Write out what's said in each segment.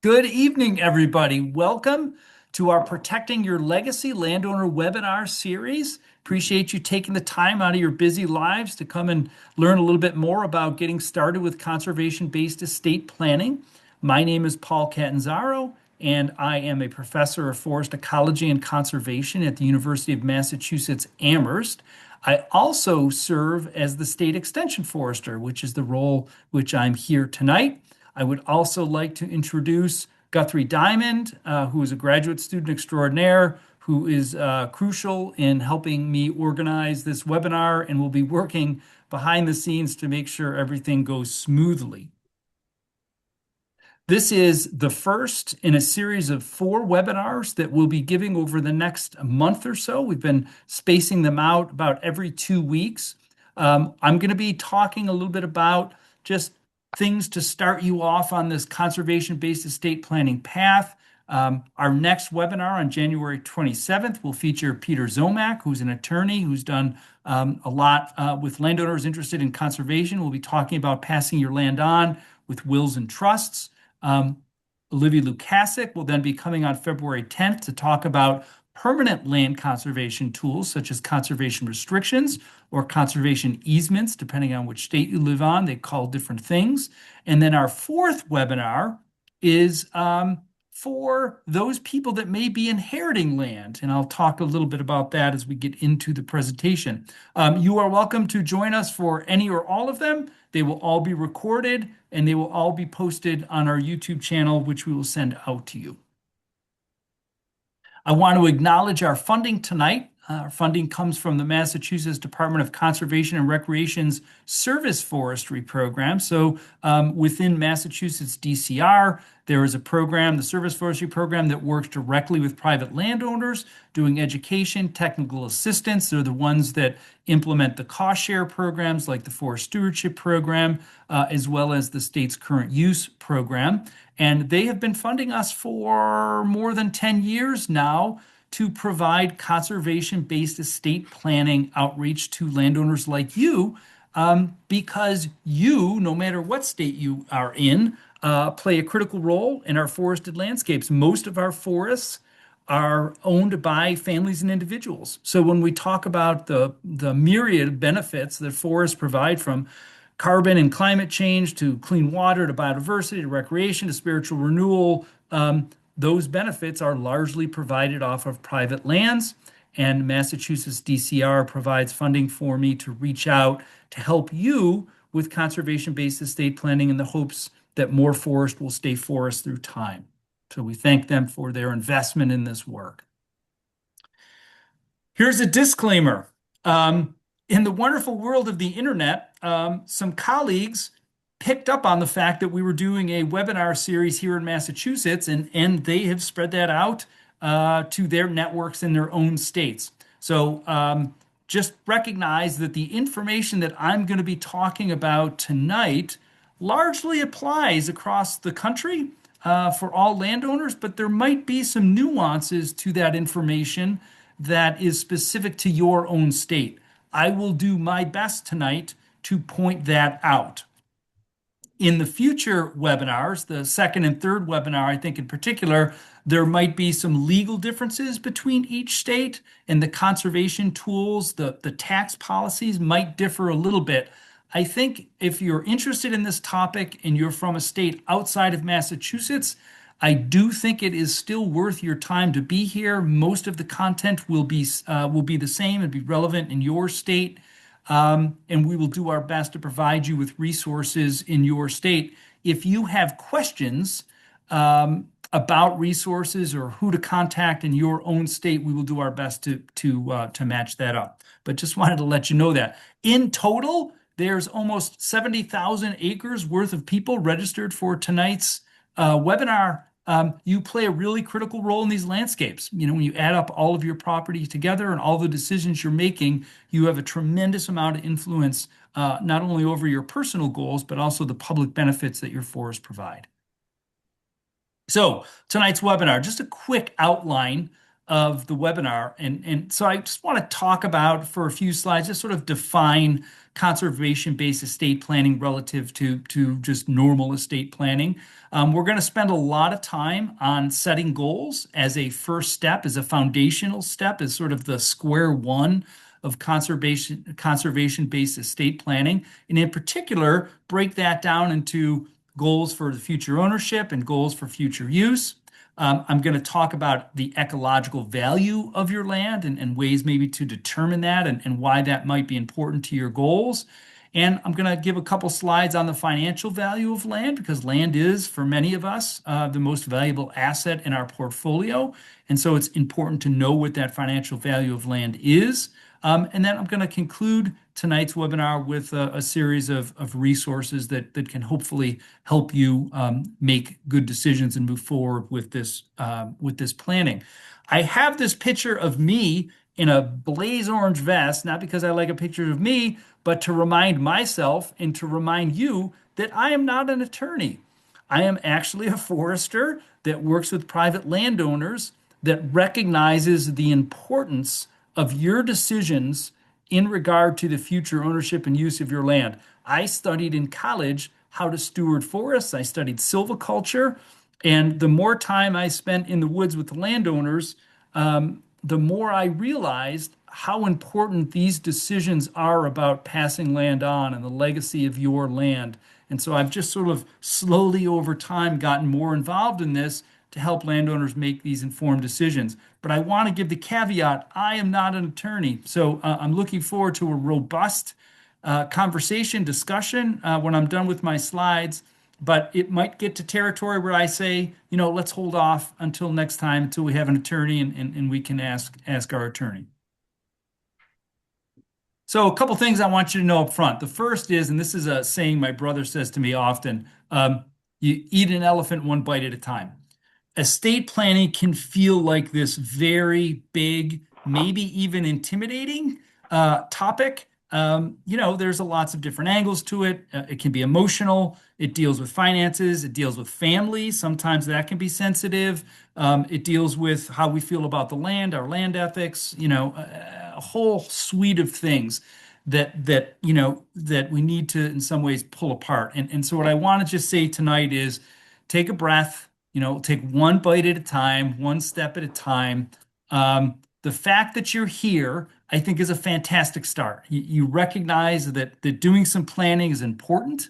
Good evening, everybody. Welcome to our Protecting Your Legacy Landowner webinar series. Appreciate you taking the time out of your busy lives to come and learn a little bit more about getting started with conservation-based estate planning. My name is Paul Catanzaro, and I am a professor of forest ecology and conservation at the University of Massachusetts Amherst. I also serve as the state extension forester, which is the role which I'm here tonight. I would also like to introduce Guthrie Diamond, who is a graduate student extraordinaire, who is crucial in helping me organize this webinar and will be working behind the scenes to make sure everything goes smoothly. This is the first in a series of 4 webinars that we'll be giving over the next month or so. We've been spacing them out about every 2 weeks. I'm going to be talking a little bit about just things to start you off on this conservation-based estate planning path. Our next webinar on January 27th will feature Peter Zomack, who's an attorney who's done a lot with landowners interested in conservation. We'll be talking about passing your land on with wills and trusts. Olivia Lukasic will then be coming on February 10th to talk about permanent land conservation tools such as conservation restrictions or conservation easements, depending on which state you live on. They call different things. And then our fourth webinar is for those people that may be inheriting land. And I'll talk a little bit about that as we get into the presentation. You are welcome to join us for any or all of them. They will all be recorded and they will all be posted on our YouTube channel, which we will send out to you. I want to acknowledge our funding tonight. Our funding comes from the Massachusetts Department of Conservation and Recreation's Service Forestry program. So within Massachusetts DCR, there is a program, the Service Forestry program, that works directly with private landowners, doing education, technical assistance. They're the ones that implement the cost share programs like the Forest Stewardship Program, as well as the state's current use program. And they have been funding us for more than 10 years now to provide conservation-based estate planning outreach to landowners like you, because you, no matter what state you are in, play a critical role in our forested landscapes. Most of our forests are owned by families and individuals. So when we talk about the myriad benefits that forests provide, from carbon and climate change to clean water to biodiversity to recreation to spiritual renewal, those benefits are largely provided off of private lands. And Massachusetts DCR provides funding for me to reach out to help you with conservation-based estate planning in the hopes that more forest will stay forest through time. So we thank them for their investment in this work. Here's a disclaimer. In the wonderful world of the internet, some colleagues picked up on the fact that we were doing a webinar series here in Massachusetts, and they have spread that out to their networks in their own states. So just recognize that the information that I'm going to be talking about tonight largely applies across the country for all landowners, but there might be some nuances to that information that is specific to your own state. I will do my best tonight to point that out. In the future webinars, the second and third webinar, I think in particular, there might be some legal differences between each state, and the conservation tools, the tax policies might differ a little bit. I think if you're interested in this topic and you're from a state outside of Massachusetts, I do think it is still worth your time to be here. Most of the content will be the same and be relevant in your state. And we will do our best to provide you with resources in your state. If you have questions about resources or who to contact in your own state, we will do our best to match that up. But just wanted to let you know that. In total, there's almost 70,000 acres worth of people registered for tonight's webinar. You play a really critical role in these landscapes. You know, when you add up all of your property together and all the decisions you're making, you have a tremendous amount of influence, not only over your personal goals, but also the public benefits that your forests provide. So tonight's webinar, just a quick outline. of the webinar. And so I just want to talk about for a few slides, just sort of define conservation-based estate planning relative to just normal estate planning. We're going to spend a lot of time on setting goals as a first step, as a foundational step, as sort of the square one of conservation-based estate planning, and in particular, break that down into goals for the future ownership and goals for future use. I'm going to talk about the ecological value of your land and ways maybe to determine that and why that might be important to your goals. And I'm going to give a couple slides on the financial value of land because land is, for many of us, the most valuable asset in our portfolio. And so it's important to know what that financial value of land is. And then I'm going to conclude tonight's webinar with a series of resources that can hopefully help you make good decisions and move forward with this planning. I have this picture of me in a blaze orange vest, not because I like a picture of me, but to remind myself and to remind you that I am not an attorney. I am actually a forester that works with private landowners that recognizes the importance of your decisions in regard to the future ownership and use of your land. I studied in college how to steward forests. I studied silviculture. And the more time I spent in the woods with the landowners, the more I realized how important these decisions are about passing land on and the legacy of your land. And so I've just sort of slowly over time gotten more involved in this to help landowners make these informed decisions. But I want to give the caveat, I am not an attorney. So I'm looking forward to a robust conversation, discussion when I'm done with my slides. But it might get to territory where I say, let's hold off until next time, until we have an attorney and we can ask our attorney. So a couple things I want you to know up front. The first is, and this is a saying my brother says to me often, you eat an elephant one bite at a time. Estate planning can feel like this very big, maybe even intimidating topic. There's lots of different angles to it. It can be emotional. It deals with finances. It deals with family. Sometimes that can be sensitive. It deals with how we feel about the land, our land ethics, a whole suite of things that we need to, in some ways, pull apart. And so what I want to just say tonight is take a breath. Take one bite at a time, one step at a time. The fact that you're here, I think, is a fantastic start. You recognize that doing some planning is important,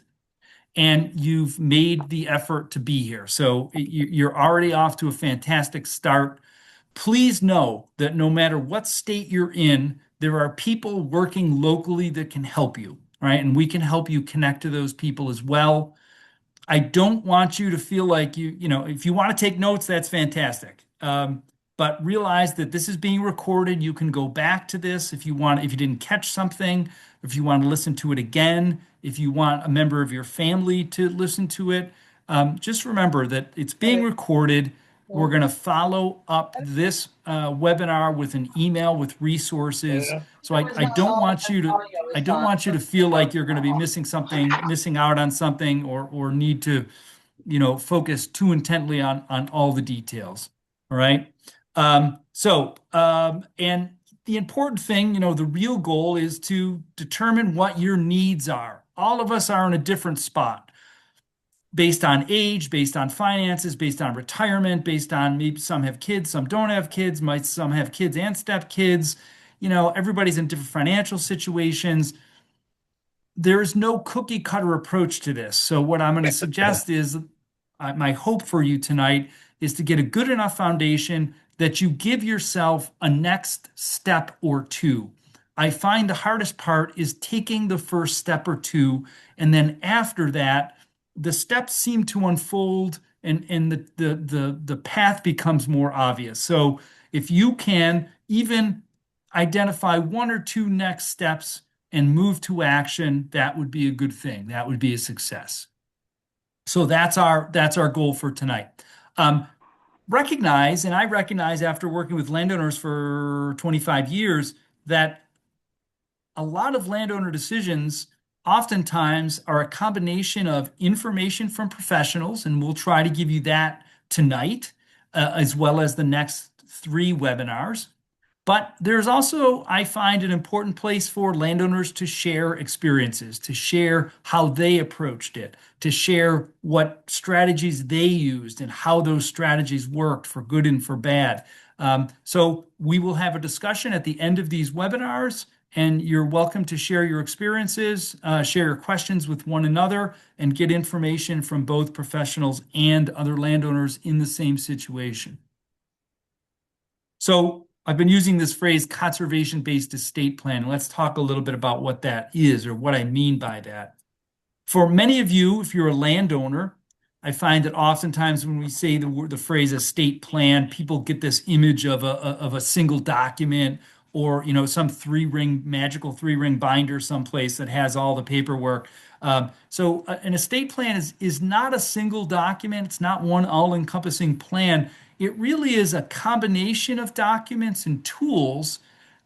and you've made the effort to be here. So you're already off to a fantastic start. Please know that no matter what state you're in, there are people working locally that can help you, right? And we can help you connect to those people as well. I don't want you to feel like if you want to take notes, that's fantastic. But realize that this is being recorded. You can go back to this if you want, if you didn't catch something, if you want to listen to it again, if you want a member of your family to listen to it. Just remember that it's being recorded. We're going to follow up this webinar with an email with resources. So I don't want you to feel like you're going to be missing out on something, or need to, focus too intently on all the details. All right. And the important thing, the real goal is to determine what your needs are. All of us are in a different spot based on age, based on finances, based on retirement, based on maybe some have kids, some don't have kids, some have kids and stepkids. Everybody's in different financial situations. There's no cookie cutter approach to this. So what I'm going to suggest is my hope for you tonight is to get a good enough foundation that you give yourself a next step or two. I find the hardest part is taking the first step or two, and then after that, the steps seem to unfold and the path becomes more obvious. So if you can even identify one or two next steps and move to action, that would be a good thing. That would be a success. So that's our goal for tonight. Recognize, and I recognize after working with landowners for 25 years, that a lot of landowner decisions oftentimes are a combination of information from professionals, and we'll try to give you that tonight, as well as the next 3 webinars. But there's also, I find, an important place for landowners to share experiences, to share how they approached it, to share what strategies they used and how those strategies worked for good and for bad. So we will have a discussion at the end of these webinars, and you're welcome to share your experiences, share your questions with one another, and get information from both professionals and other landowners in the same situation. So I've been using this phrase conservation-based estate plan. Let's talk a little bit about what that is or what I mean by that. For many of you, if you're a landowner, I find that oftentimes when we say the phrase estate plan, people get this image of a single document or some magical three-ring binder someplace that has all the paperwork. So an estate plan is not a single document. It's not one all-encompassing plan. It really is a combination of documents and tools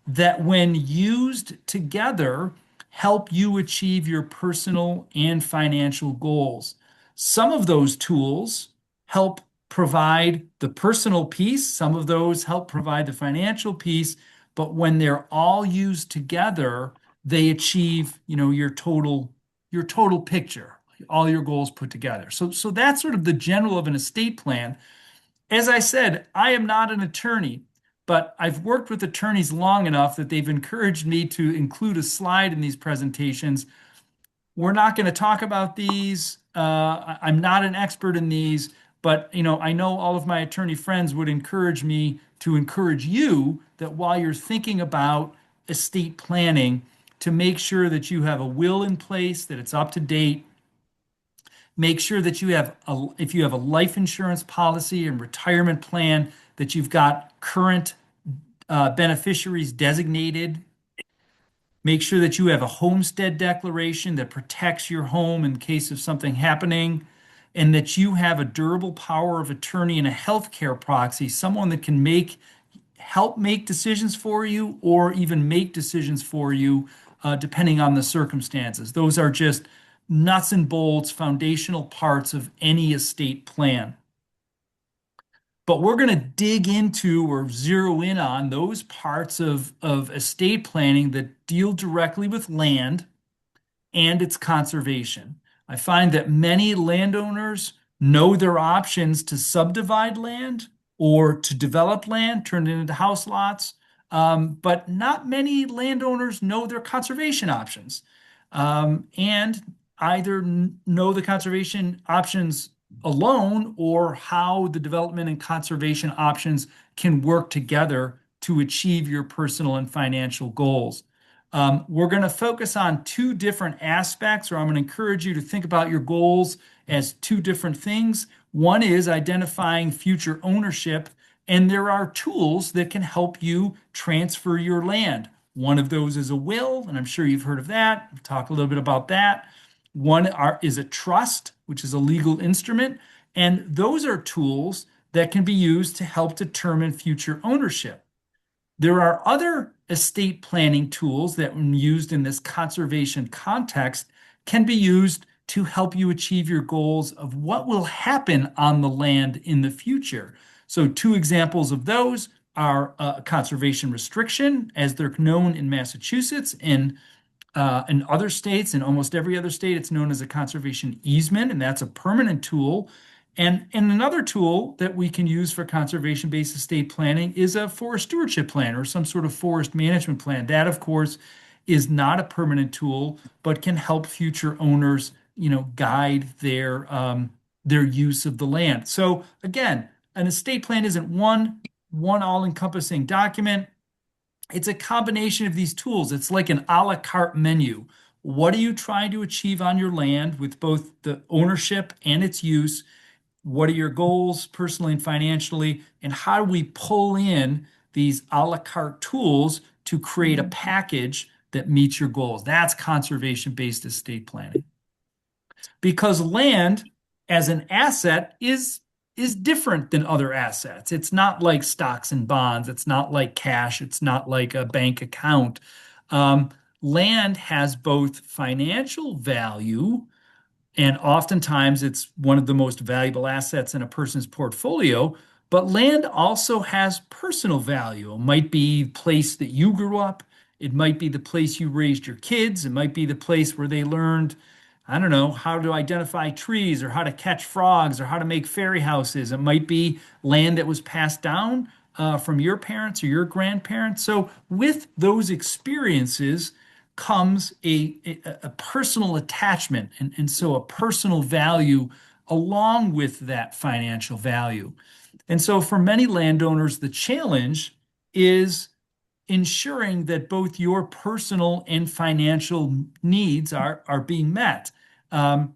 that, when used together, help you achieve your personal and financial goals. Some of those tools help provide the personal piece, some of those help provide the financial piece, but when they're all used together, they achieve, your total picture, all your goals put together. So that's sort of the general of an estate plan. As I said, I am not an attorney, but I've worked with attorneys long enough that they've encouraged me to include a slide in these presentations. We're not going to talk about these. I'm not an expert in these, but I know all of my attorney friends would encourage me to encourage you that while you're thinking about estate planning, to make sure that you have a will in place, that it's up to date. Make sure that if you have a life insurance policy and retirement plan, that you've got current beneficiaries designated. Make sure that you have a homestead declaration that protects your home in case of something happening, and that you have a durable power of attorney and a healthcare proxy, someone that can help make decisions for you or even make decisions for you, depending on the circumstances. Those are just nuts and bolts, foundational parts of any estate plan. But we're going to dig into or zero in on those parts of estate planning that deal directly with land and its conservation. I find that many landowners know their options to subdivide land or to develop land, turn it into house lots, but not many landowners know their conservation options, and either know the conservation options alone or how the development and conservation options can work together to achieve your personal and financial goals. We're going to focus on 2 different aspects, or I'm going to encourage you to think about your goals as 2 different things. One is identifying future ownership, and there are tools that can help you transfer your land. One of those is a will, and I'm sure you've heard of that. We'll talk a little bit about that. One is a trust, which is a legal instrument, and those are tools that can be used to help determine future ownership. There are other estate planning tools that, when used in this conservation context, can be used to help you achieve your goals of what will happen on the land in the future. So 2 examples of those are conservation restriction, as they're known in Massachusetts, and in other states, in almost every other state, it's known as a conservation easement, and that's a permanent tool. And another tool that we can use for conservation-based estate planning is a forest stewardship plan or some sort of forest management plan. That, of course, is not a permanent tool, but can help future owners, guide their use of the land. So again, an estate plan isn't one all-encompassing document. It's a combination of these tools. It's like an a la carte menu. What are you trying to achieve on your land with both the ownership and its use? What are your goals personally and financially? And how do we pull in these a la carte tools to create a package that meets your goals? That's conservation-based estate planning. Because land as an asset is different than other assets. It's not like stocks and bonds. It's not like cash. It's not like a bank account. Land has both financial value, and oftentimes it's one of the most valuable assets in a person's portfolio, But land also has personal value. It might be the place that you grew up. It might be the place you raised your kids. It might be the place where they learned, I don't know, how to identify trees or how to catch frogs or how to make fairy houses. It might be land that was passed down from your parents or your grandparents. So with those experiences comes a personal attachment and so a personal value along with that financial value. And so for many landowners, the challenge is ensuring that both your personal and financial needs are being met. Um,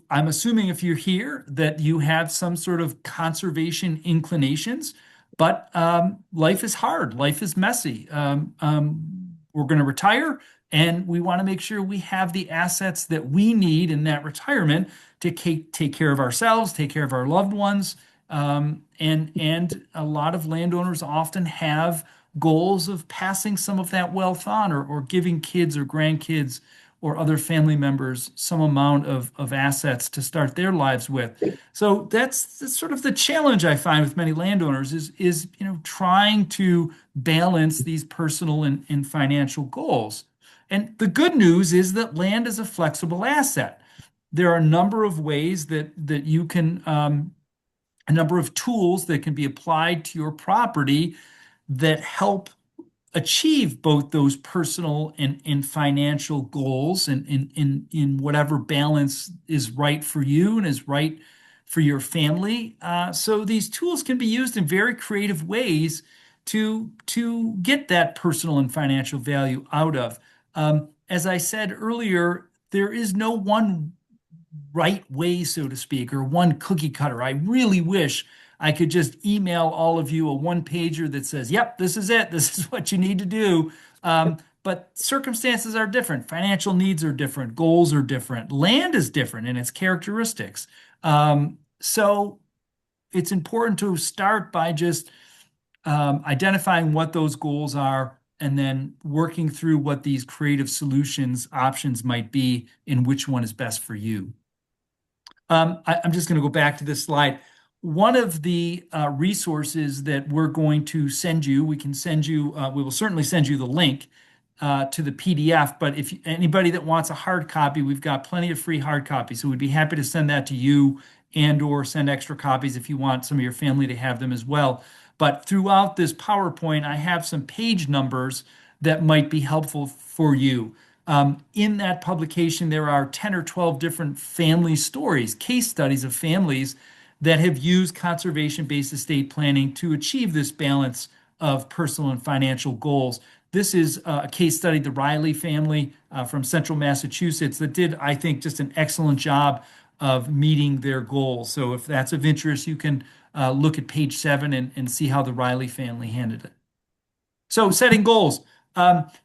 I'm assuming if you're here that you have some sort of conservation inclinations, but life is hard, life is messy. We're going to retire, and we want to make sure we have the assets that we need in that retirement to take care of ourselves, take care of our loved ones. And a lot of landowners often have goals of passing some of that wealth on or giving kids or grandkids or other family members some amount of assets to start their lives with. So that's sort of the challenge I find with many landowners is trying to balance these personal and financial goals. And the good news is that land is a flexible asset. There are a number of ways that you can a number of tools that can be applied to your property that help achieve both those personal and financial goals and in whatever balance is right for you and is right for your family. So these tools can be used in very creative ways to get that personal and financial value out of. As I said earlier, there is no one right way, so to speak, or one cookie cutter. I really wish I could just email all of you a one pager that says, yep, this is it. This is what you need to do. But circumstances are different. Financial needs are different. Goals are different. Land is different in its characteristics. So it's important to start by just identifying what those goals are and then working through what these creative solutions options might be and which one is best for you. I'm just going to go back to this slide. One of the resources that we're going to send you, we will certainly send you the link to the PDF, but if anybody that wants a hard copy, we've got plenty of free hard copies. So we'd be happy to send that to you and or send extra copies if you want some of your family to have them as well. But throughout this PowerPoint, I have some page numbers that might be helpful for you. In that publication, there are 10 or 12 different family stories, case studies of families that have used conservation-based estate planning to achieve this balance of personal and financial goals. This is a case study, the Riley family from central Massachusetts, that did, I think, just an excellent job of meeting their goals. So if that's of interest, you can look at page 7 and see how the Riley family handled it. So setting goals,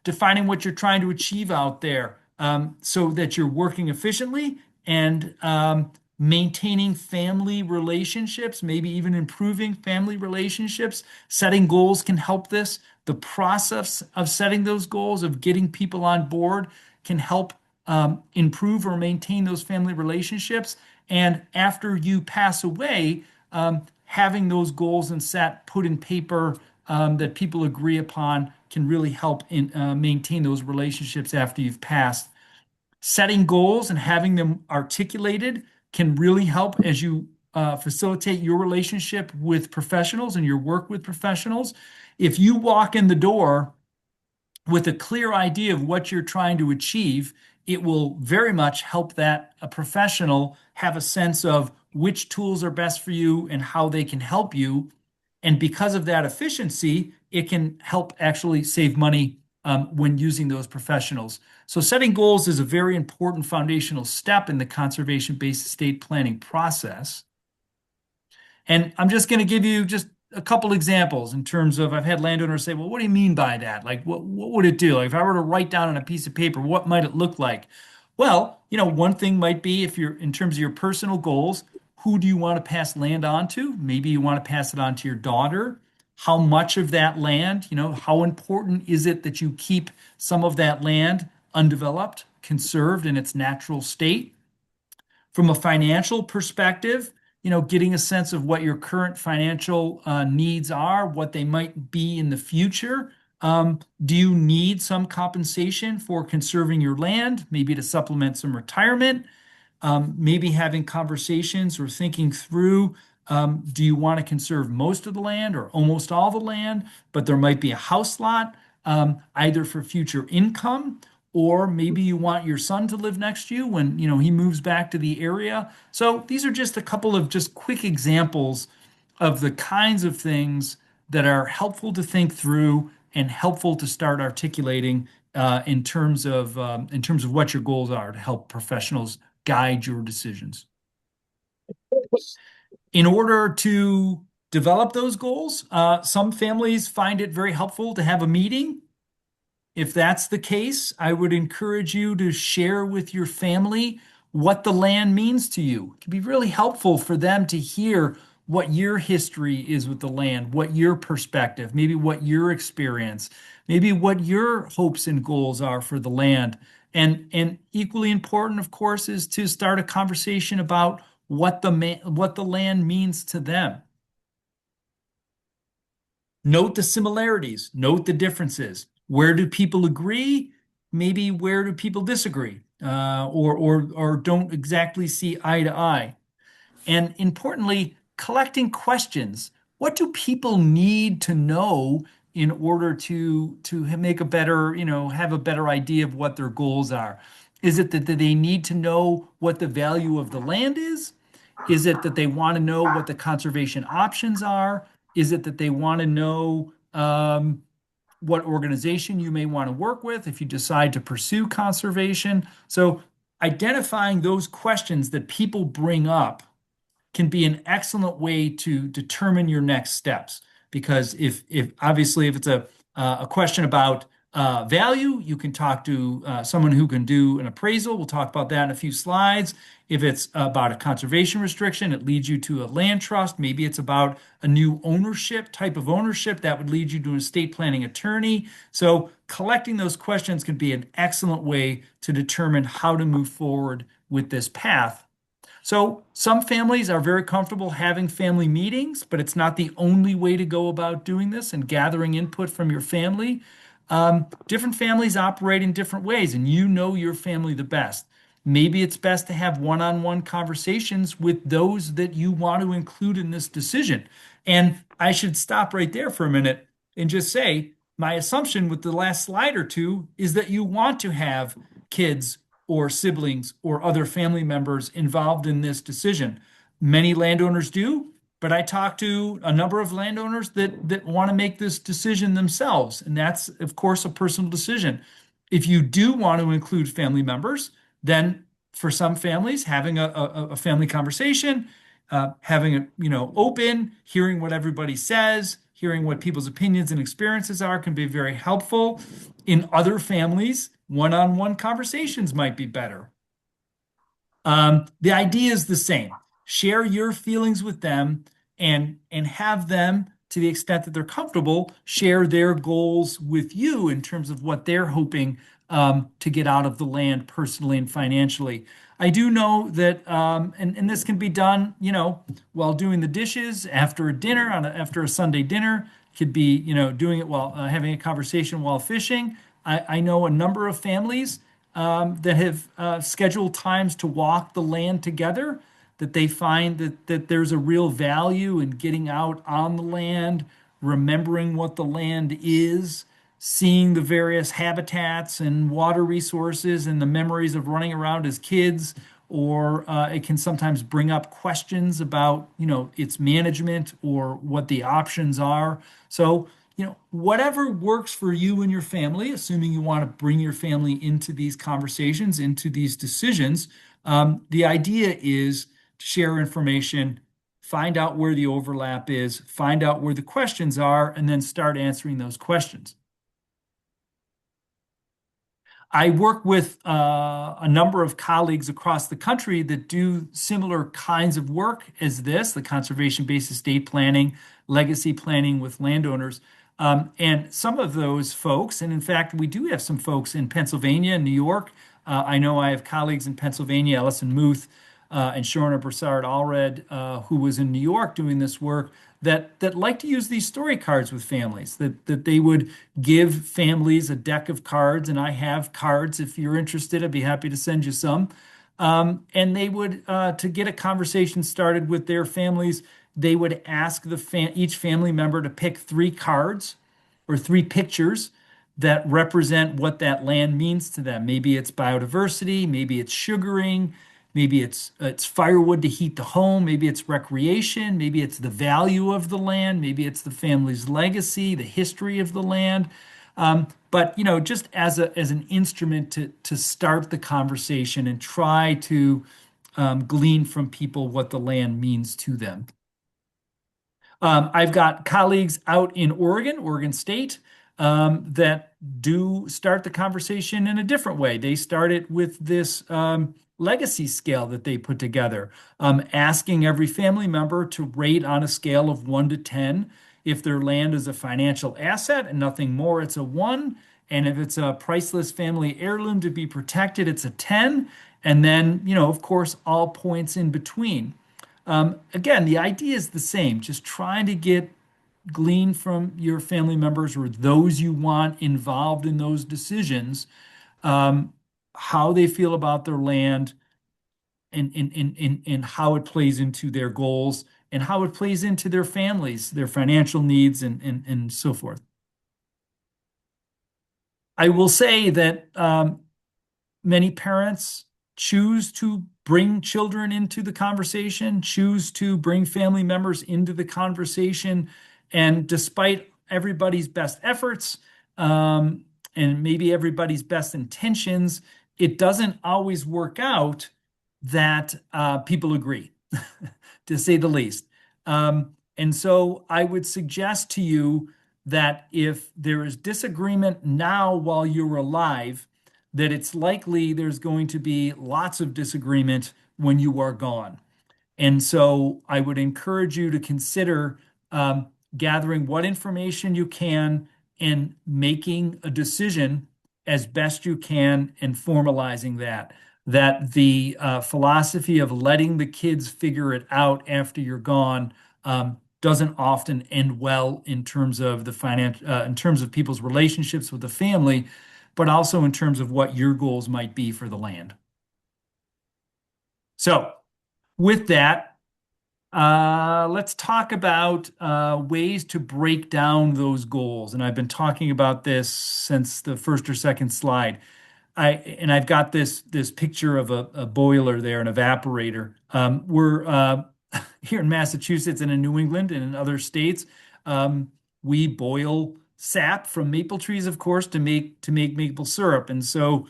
defining what you're trying to achieve out there so that you're working efficiently and maintaining family relationships, maybe even improving family relationships. Setting goals can help this. The process of setting those goals, of getting people on board, can help improve or maintain those family relationships. And after you pass away, having those goals and put in paper that people agree upon can really help maintain those relationships after you've passed. Setting goals and having them articulated can really help as you facilitate your relationship with professionals and your work with professionals. If you walk in the door with a clear idea of what you're trying to achieve, it will very much help that a professional have a sense of which tools are best for you and how they can help you. And because of that efficiency, it can help actually save money when using those professionals. So setting goals is a very important foundational step in the conservation-based estate planning process. And I'm just going to give you just a couple examples in terms of I've had landowners say, well, what do you mean by that? Like, what would it do? Like, if I were to write down on a piece of paper, what might it look like? Well, one thing might be if you're in terms of your personal goals, who do you want to pass land on to? Maybe you want to pass it on to your daughter. How much of that land, how important is it that you keep some of that land undeveloped, conserved in its natural state? From a financial perspective, getting a sense of what your current financial needs are, what they might be in the future. Do you need some compensation for conserving your land, maybe to supplement some retirement? Maybe having conversations or thinking through, do you want to conserve most of the land or almost all the land, but there might be a house lot, either for future income, or maybe you want your son to live next to you when, he moves back to the area. So these are just a couple of just quick examples of the kinds of things that are helpful to think through and helpful to start articulating in terms of what your goals are to help professionals guide your decisions. In order to develop those goals, some families find it very helpful to have a meeting. If that's the case, I would encourage you to share with your family what the land means to you. It can be really helpful for them to hear what your history is with the land, what your perspective, maybe what your experience, maybe what your hopes and goals are for the land. And equally important, of course, is to start a conversation about what the land means to them. Note the similarities, note the differences. Where do people agree? Maybe where do people disagree, or don't exactly see eye to eye? And importantly, collecting questions. What do people need to know in order to make a better, have a better idea of what their goals are? Is it that they need to know what the value of the land is? Is it that they want to know what the conservation options are? Is it that they want to know what organization you may want to work with if you decide to pursue conservation? So, identifying those questions that people bring up can be an excellent way to determine your next steps. Because if obviously if it's a question about value, you can talk to someone who can do an appraisal. We'll talk about that in a few slides. If it's about a conservation restriction, it leads you to a land trust. Maybe it's about a new ownership, type of ownership that would lead you to an estate planning attorney. So collecting those questions can be an excellent way to determine how to move forward with this path. So some families are very comfortable having family meetings, but it's not the only way to go about doing this and gathering input from your family. Different families operate in different ways, and you know your family the best. Maybe it's best to have one-on-one conversations with those that you want to include in this decision. And I should stop right there for a minute and just say, my assumption with the last slide or two is that you want to have kids or siblings or other family members involved in this decision. Many landowners do, but I talk to a number of landowners that want to make this decision themselves. And that's, of course, a personal decision. If you do want to include family members, then for some families, having a family conversation, having it, open, hearing what everybody says, hearing what people's opinions and experiences are can be very helpful. In other families, one-on-one conversations might be better. The idea is the same. Share your feelings with them and have them, to the extent that they're comfortable, share their goals with you in terms of what they're hoping to get out of the land personally and financially. I do know that, and this can be done, while doing the dishes after a dinner, after a Sunday dinner. Could be, doing it while having a conversation while fishing. I know a number of families that have scheduled times to walk the land together, that they find that there's a real value in getting out on the land, remembering what the land is, seeing the various habitats and water resources and the memories of running around as kids. Or it can sometimes bring up questions about, its management or what the options are. So, whatever works for you and your family, assuming you want to bring your family into these conversations, into these decisions, the idea is to share information, find out where the overlap is, find out where the questions are, and then start answering those questions. I work with a number of colleagues across the country that do similar kinds of work as this, the conservation-based estate planning, legacy planning with landowners. And some of those folks, and in fact, we do have some folks in Pennsylvania and New York. I know I have colleagues in Pennsylvania, Ellison Muth, and Shorna Broussard Allred, who was in New York doing this work, that like to use these story cards with families, that they would give families a deck of cards, and I have cards. If you're interested, I'd be happy to send you some. And they would, to get a conversation started with their families, they would ask each family member to pick three cards or three pictures that represent what that land means to them. Maybe it's biodiversity, maybe it's sugaring, maybe it's firewood to heat the home, maybe it's recreation, maybe it's the value of the land, maybe it's the family's legacy, the history of the land. But just as an instrument to start the conversation and try to glean from people what the land means to them. I've got colleagues out in Oregon State, that do start the conversation in a different way. They start it with this legacy scale that they put together, asking every family member to rate on a scale of 1 to 10. If their land is a financial asset and nothing more, it's a 1. And if it's a priceless family heirloom to be protected, it's a 10. And then, of course, all points in between. Again, the idea is the same, just trying to glean from your family members or those you want involved in those decisions, um, how they feel about their land and how it plays into their goals and how it plays into their families, their financial needs, and so forth. I will say that many parents choose to bring children into the conversation, choose to bring family members into the conversation. And despite everybody's best efforts, and maybe everybody's best intentions, it doesn't always work out that people agree, to say the least. And so I would suggest to you that if there is disagreement now while you're alive, that it's likely there's going to be lots of disagreement when you are gone. And so I would encourage you to consider gathering what information you can and making a decision as best you can and formalizing that. That the philosophy of letting the kids figure it out after you're gone doesn't often end well in terms of in terms of people's relationships with the family, but also in terms of what your goals might be for the land. So, with that, let's talk about ways to break down those goals. And I've been talking about this since the first or second slide. I've got this picture of a boiler there, an evaporator. We're here in Massachusetts and in New England and in other states. We boil sap from maple trees, of course, to make maple syrup. And so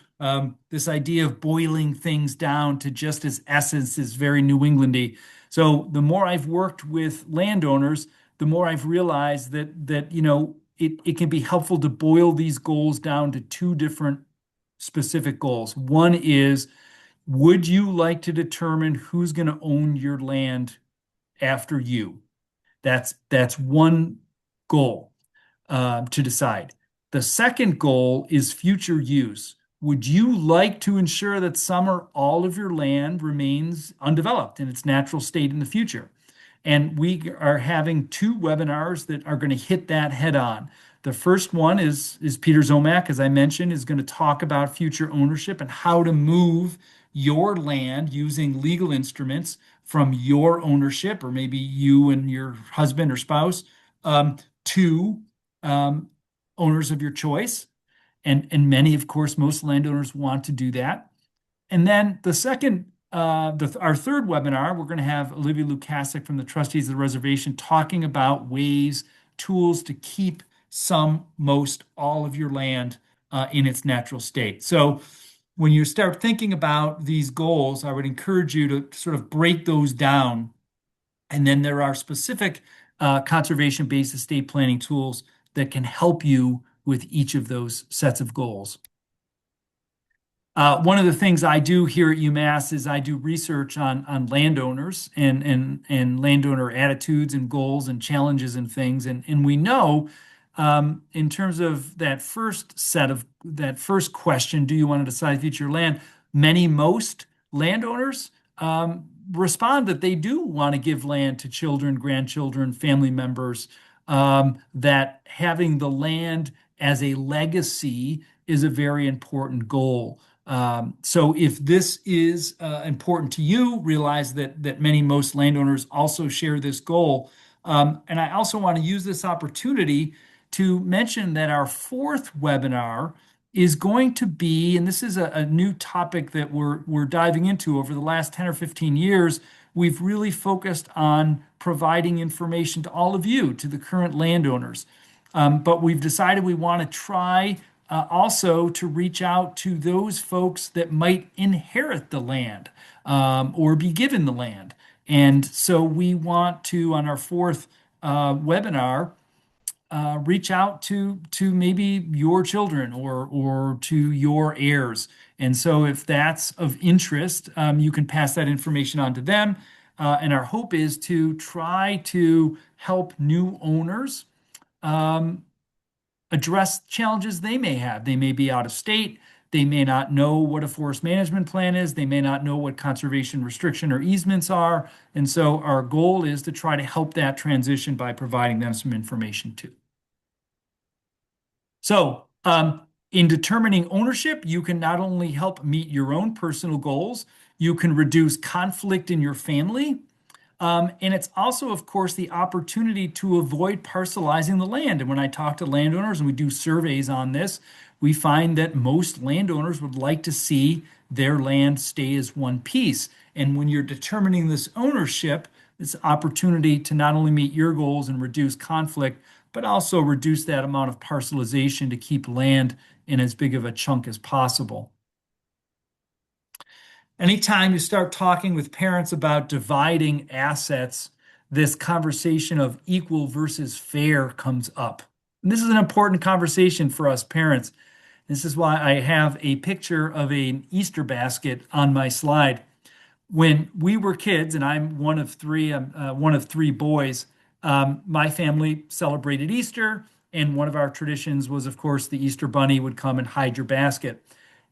this idea of boiling things down to just its essence is very New Englandy. So the more I've worked with landowners, the more I've realized that it can be helpful to boil these goals down to two different specific goals. One is, would you like to determine who's going to own your land after you? That's one goal to decide. The second goal is future use. Would you like to ensure that some or all of your land remains undeveloped in its natural state in the future? And we are having two webinars that are going to hit that head on. The first one is Peter Zomack, as I mentioned, is going to talk about future ownership and how to move your land using legal instruments from your ownership, or maybe you and your husband or spouse, to owners of your choice. And many, of course, most landowners want to do that. And then the second, our third webinar, we're going to have Olivia Lukasik from the Trustees of the Reservation talking about ways, tools to keep some, most, all of your land in its natural state. So when you start thinking about these goals, I would encourage you to sort of break those down. And then there are specific conservation-based estate planning tools that can help you with each of those sets of goals. One of the things I do here at UMass is I do research on landowners and landowner attitudes and goals and challenges and things. And we know in terms of that first question, do you want to decide future land? Most landowners respond that they do want to give land to children, grandchildren, family members, that having the land as a legacy is a very important goal. So if this is important to you, realize that most landowners also share this goal. And I also want to use this opportunity to mention that our fourth webinar is going to be, and this is a new topic that we're diving into over the last 10 or 15 years. We've really focused on providing information to all of you, to the current landowners. But we've decided we want to try also to reach out to those folks that might inherit the land or be given the land. And so we want to, on our fourth webinar, reach out to maybe your children or to your heirs. And so if that's of interest, you can pass that information on to them. And our hope is to try to help new owners address challenges they may have. They may be out of state. They may not know what a forest management plan is. They may not know what conservation restriction or easements are. And so our goal is to try to help that transition by providing them some information too. So, in determining ownership, you can not only help meet your own personal goals, you can reduce conflict in your family. And it's also, of course, the opportunity to avoid parcelizing the land. And when I talk to landowners and we do surveys on this, we find that most landowners would like to see their land stay as one piece. And when you're determining this ownership, it's an opportunity to not only meet your goals and reduce conflict, but also reduce that amount of parcelization to keep land in as big of a chunk as possible. Anytime you start talking with parents about dividing assets, this conversation of equal versus fair comes up. And this is an important conversation for us parents. This is why I have a picture of an Easter basket on my slide. When we were kids, and I'm one of three boys, my family celebrated Easter, and one of our traditions was, of course, the Easter bunny would come and hide your basket.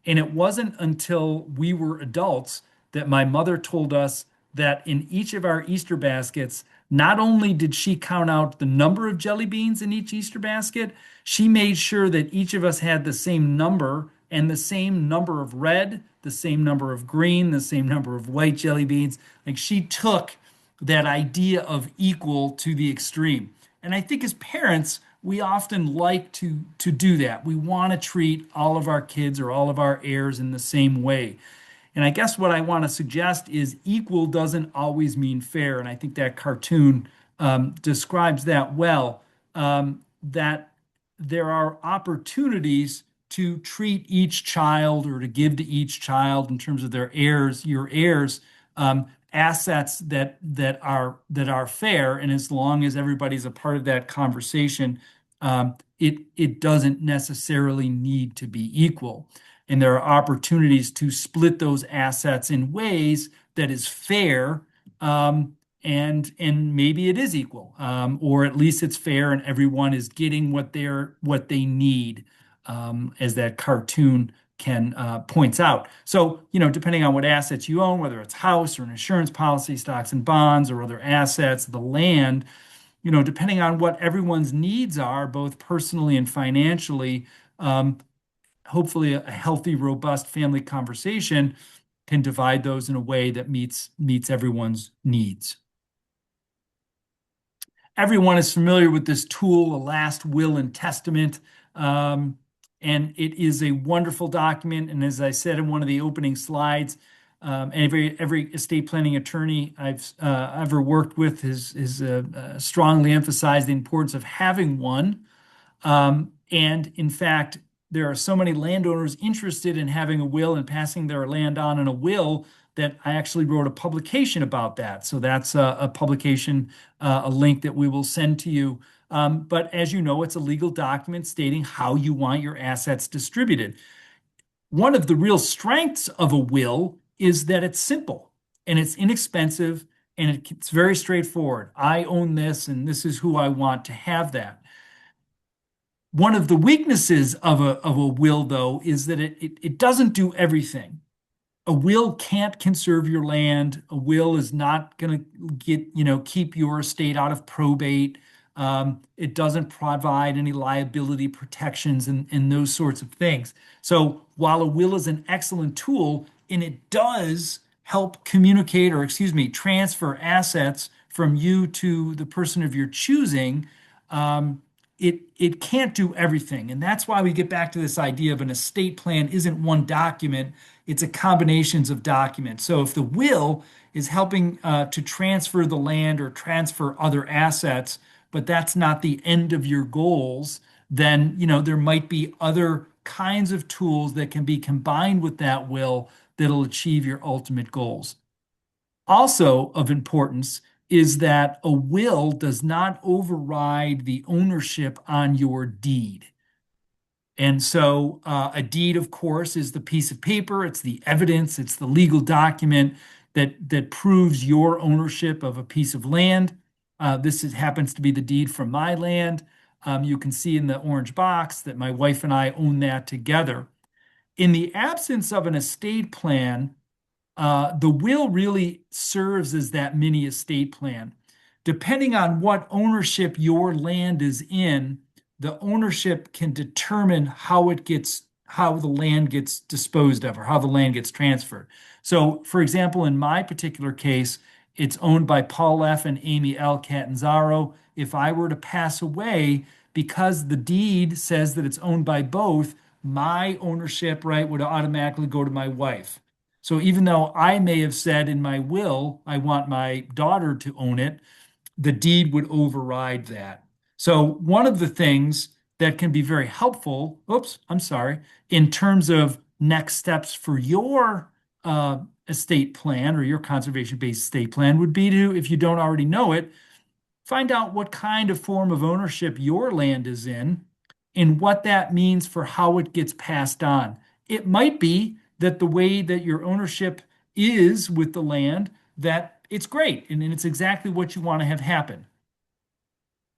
And it wasn't until we were adults that my mother told us that in each of our Easter baskets, not only did she count out the number of jelly beans in each Easter basket, she made sure that each of us had the same number and the same number of red, the same number of green, the same number of white jelly beans. Like she took that idea of equal to the extreme. And I think as parents, we often like to do that. We want to treat all of our kids or all of our heirs in the same way. And I guess what I want to suggest is equal doesn't always mean fair. And I think that cartoon describes that well, that there are opportunities to treat each child or to give to each child in terms of their heirs, your heirs, assets that are fair, and as long as everybody's a part of that conversation, it doesn't necessarily need to be equal. And there are opportunities to split those assets in ways that is fair, and maybe it is equal, or at least it's fair, and everyone is getting what they need, as that cartoon can points out. So, depending on what assets you own, whether it's house or an insurance policy, stocks and bonds, or other assets, the land, depending on what everyone's needs are, both personally and financially, hopefully a healthy, robust family conversation can divide those in a way that meets everyone's needs. Everyone is familiar with this tool, a last will and testament. And it is a wonderful document. And as I said in one of the opening slides, every estate planning attorney I've ever worked with has strongly emphasized the importance of having one. And in fact, there are so many landowners interested in having a will and passing their land on in a will that I actually wrote a publication about that. So that's a publication, a link that we will send to you. But as you know, it's a legal document stating how you want your assets distributed. One of the real strengths of a will is that it's simple and it's inexpensive and it's very straightforward. I own this and this is who I want to have that. One of the weaknesses of a will, though, is that it doesn't do everything. A will can't conserve your land. A will is not going to keep your estate out of probate. It doesn't provide any liability protections and those sorts of things. So while a will is an excellent tool and it does help communicate or, excuse me, transfer assets from you to the person of your choosing, um, it can't do everything. And that's why we get back to this idea of an estate plan isn't one document, it's a combinations of documents. So if the will is helping to transfer the land or transfer other assets, but that's not the end of your goals, then there might be other kinds of tools that can be combined with that will that'll achieve your ultimate goals. Also of importance is that a will does not override the ownership on your deed. And so a deed, of course, is the piece of paper, it's the evidence, it's the legal document that proves your ownership of a piece of land. Happens to be the deed from my land. You can see in the orange box that my wife and I own that together. In the absence of an estate plan, the will really serves as that mini estate plan. Depending on what ownership your land is in, the ownership can determine how the land gets disposed of or how the land gets transferred. So, for example, in my particular case, it's owned by Paul F. and Amy L. Catanzaro. If I were to pass away, because the deed says that it's owned by both, my ownership right would automatically go to my wife. So even though I may have said in my will, I want my daughter to own it, the deed would override that. So one of the things that can be very helpful, in terms of next steps for your estate plan or your conservation-based estate plan would be to, if you don't already know it, find out what kind of form of ownership your land is in and what that means for how it gets passed on. It might be that the way that your ownership is with the land, that it's great and it's exactly what you want to have happen.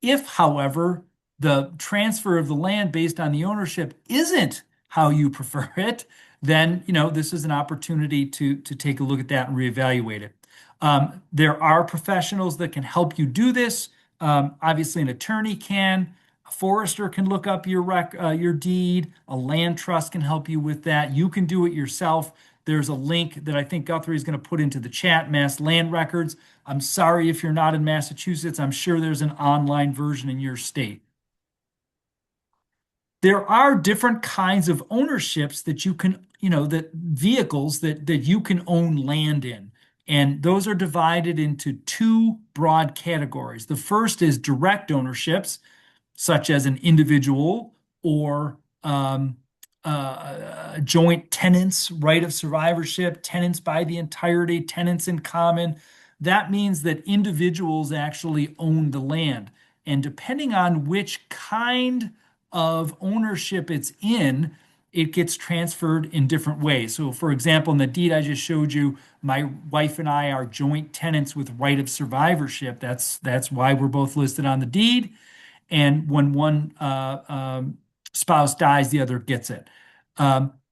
If, however, the transfer of the land based on the ownership isn't how you prefer it, then this is an opportunity to take a look at that and reevaluate it. There are professionals that can help you do this. Obviously, an attorney can. A forester can look up your deed. A land trust can help you with that. You can do it yourself. There's a link that I think Guthrie is going to put into the chat, Mass Land Records. I'm sorry if you're not in Massachusetts. I'm sure there's an online version in your state. There are different kinds of ownerships that you can, that vehicles that you can own land in. And those are divided into two broad categories. The first is direct ownerships, such as an individual or joint tenants, right of survivorship, tenants by the entirety, tenants in common. That means that individuals actually own the land. And depending on which kind of ownership it's in, it gets transferred in different ways. So, for example, in the deed I just showed you, my wife and I are joint tenants with right of survivorship. That's why we're both listed on the deed. And when one spouse dies, the other gets it.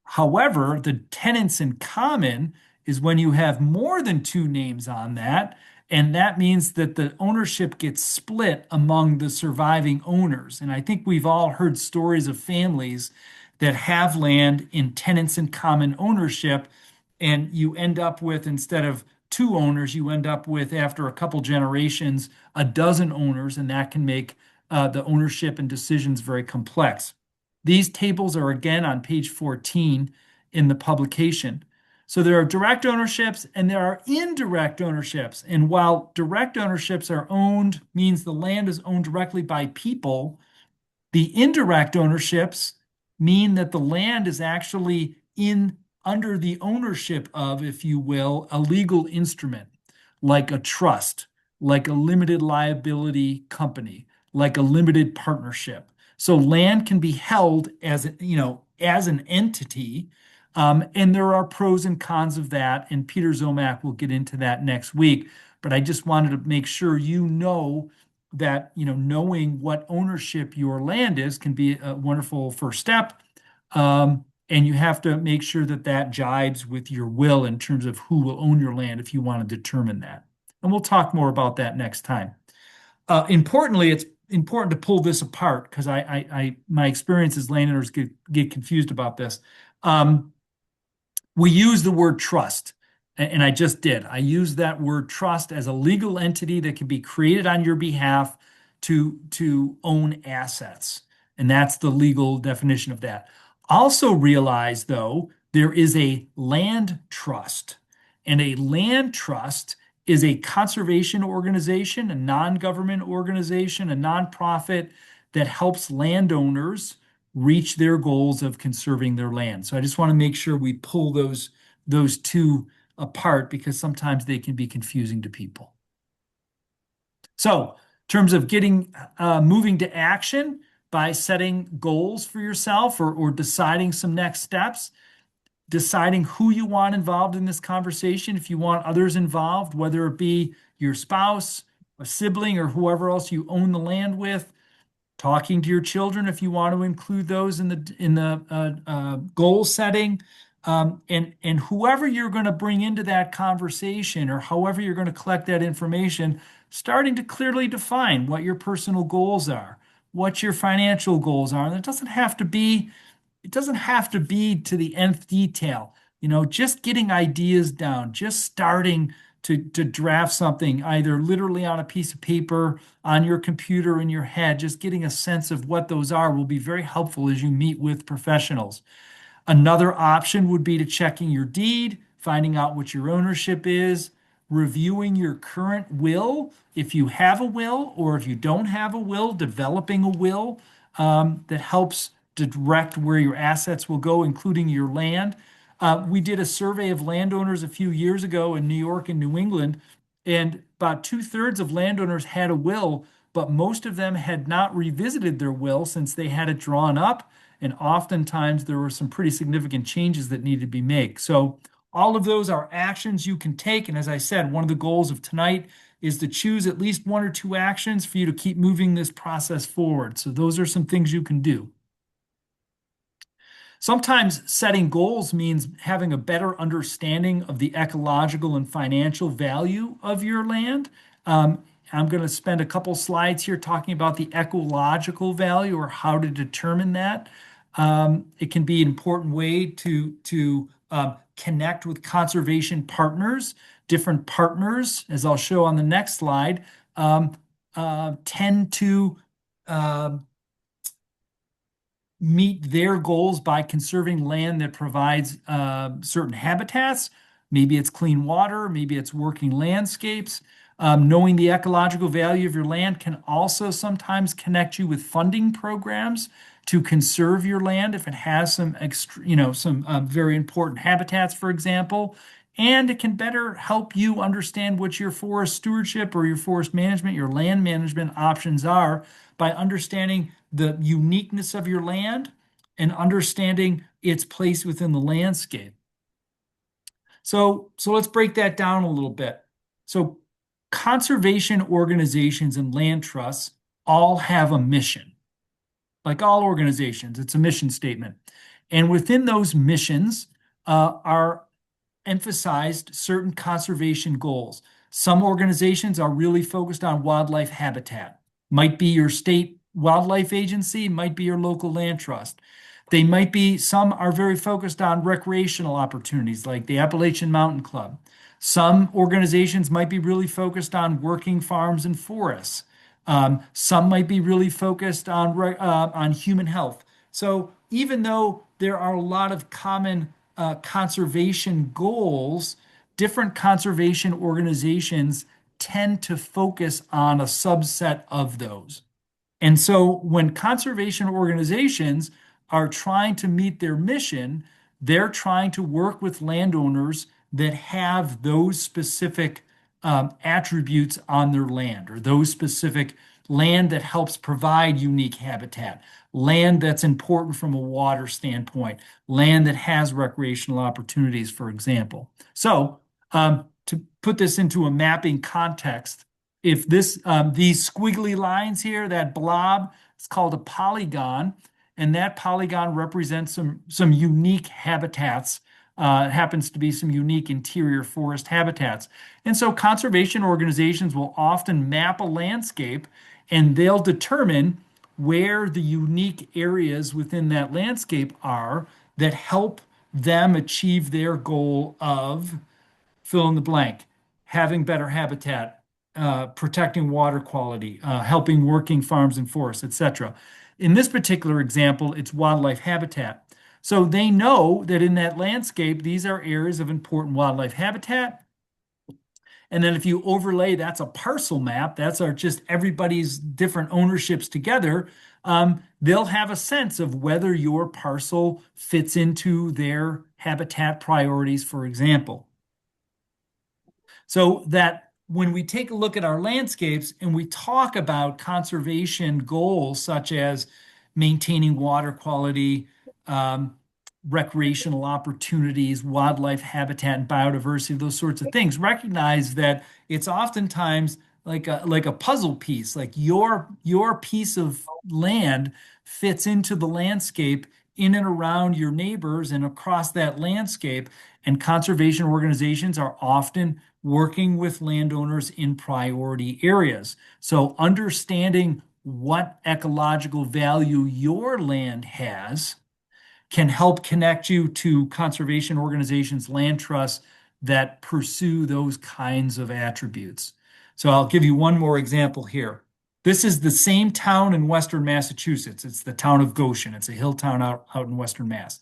However, the tenants in common is when you have more than two names on that, and that means that the ownership gets split among the surviving owners. And I think we've all heard stories of families that have land in tenants in common ownership, and you end up with, instead of two owners, you end up with, after a couple generations, a dozen owners, and that can make the ownership and decisions very complex. These tables are again on page 14 in the publication. So there are direct ownerships and there are indirect ownerships. And while direct ownerships are owned, means the land is owned directly by people, the indirect ownerships mean that the land is actually under the ownership of, if you will, a legal instrument, like a trust, like a limited liability company, like a limited partnership. So land can be held as an entity, and there are pros and cons of that. And Peter Zomack will get into that next week. But I just wanted to make sure that knowing what ownership your land is can be a wonderful first step. And you have to make sure that that jives with your will in terms of who will own your land if you want to determine that. And we'll talk more about that next time. Importantly, it's important to pull this apart because my experience as landowners get confused about this. Um, we use the word trust, and I just did. I use that word trust as a legal entity that can be created on your behalf to own assets. And that's the legal definition of that. Also realize, though, there is a land trust, and a land trust is a conservation organization, a non-government organization, a nonprofit that helps landowners reach their goals of conserving their land. So I just want to make sure we pull those two apart because sometimes they can be confusing to people. So, in terms of getting moving to action by setting goals for yourself or deciding some next steps, deciding who you want involved in this conversation, if you want others involved, whether it be your spouse, a sibling, or whoever else you own the land with, talking to your children if you want to include those in the goal setting, and whoever you're going to bring into that conversation or however you're going to collect that information, starting to clearly define what your personal goals are, what your financial goals are, and it doesn't have to be to the nth detail. Just getting ideas down, just starting to draft something, either literally on a piece of paper, on your computer, in your head, just getting a sense of what those are will be very helpful as you meet with professionals. Another option would be to checking your deed, finding out what your ownership is, reviewing your current will, if you have a will, or if you don't have a will, developing a will that helps direct where your assets will go, including your land. We did a survey of landowners a few years ago in New York and New England, and about two-thirds of landowners had a will, but most of them had not revisited their will since they had it drawn up. And oftentimes there were some pretty significant changes that needed to be made. So all of those are actions you can take. And as I said, one of the goals of tonight is to choose at least one or two actions for you to keep moving this process forward. So those are some things you can do. Sometimes setting goals means having a better understanding of the ecological and financial value of your land. I'm going to spend a couple slides here talking about the ecological value or how to determine that. It can be an important way to connect with conservation partners. Different partners, as I'll show on the next slide, tend to meet their goals by conserving land that provides certain habitats. Maybe it's clean water, maybe it's working landscapes. Knowing the ecological value of your land can also sometimes connect you with funding programs to conserve your land if it has some very important habitats, for example. And it can better help you understand what your forest stewardship or your forest management, your land management options are by understanding the uniqueness of your land and understanding its place within the landscape. So let's break that down a little bit. So conservation organizations and land trusts all have a mission. Like all organizations, it's a mission statement. And within those missions are emphasized certain conservation goals. Some organizations are really focused on wildlife habitat. Might be your state wildlife agency, might be your local land trust. Some are very focused on recreational opportunities like the Appalachian Mountain Club. Some organizations might be really focused on working farms and forests. Some might be really focused on human health. So even though there are a lot of common conservation goals, different conservation organizations tend to focus on a subset of those. And so when conservation organizations are trying to meet their mission, they're trying to work with landowners that have those specific attributes on their land, or those specific land that helps provide unique habitat, land that's important from a water standpoint, land that has recreational opportunities, for example. So to put this into a mapping context, if these squiggly lines here, that blob, it's called a polygon. and that polygon represents some unique habitats. It happens to be some unique interior forest habitats. And so conservation organizations will often map a landscape and they'll determine where the unique areas within that landscape are that help them achieve their goal of fill in the blank, having better habitat, protecting water quality, helping working farms and forests, etc. In this particular example, it's wildlife habitat. So they know that in that landscape, these are areas of important wildlife habitat. And then if you overlay, that's a parcel map, that's our just everybody's different ownerships together. They'll have a sense of whether your parcel fits into their habitat priorities, for example. So that when we take a look at our landscapes and we talk about conservation goals such as maintaining water quality, um, recreational opportunities, wildlife habitat and biodiversity, those sorts of things, recognize that it's oftentimes like a puzzle piece, like your piece of land fits into the landscape in and around your neighbors and across that landscape. And conservation organizations are often working with landowners in priority areas. So understanding what ecological value your land has can help connect you to conservation organizations, land trusts that pursue those kinds of attributes. So I'll give you one more example here. This is the same town in Western Massachusetts. It's the town of Goshen. It's a hill town out in Western Mass.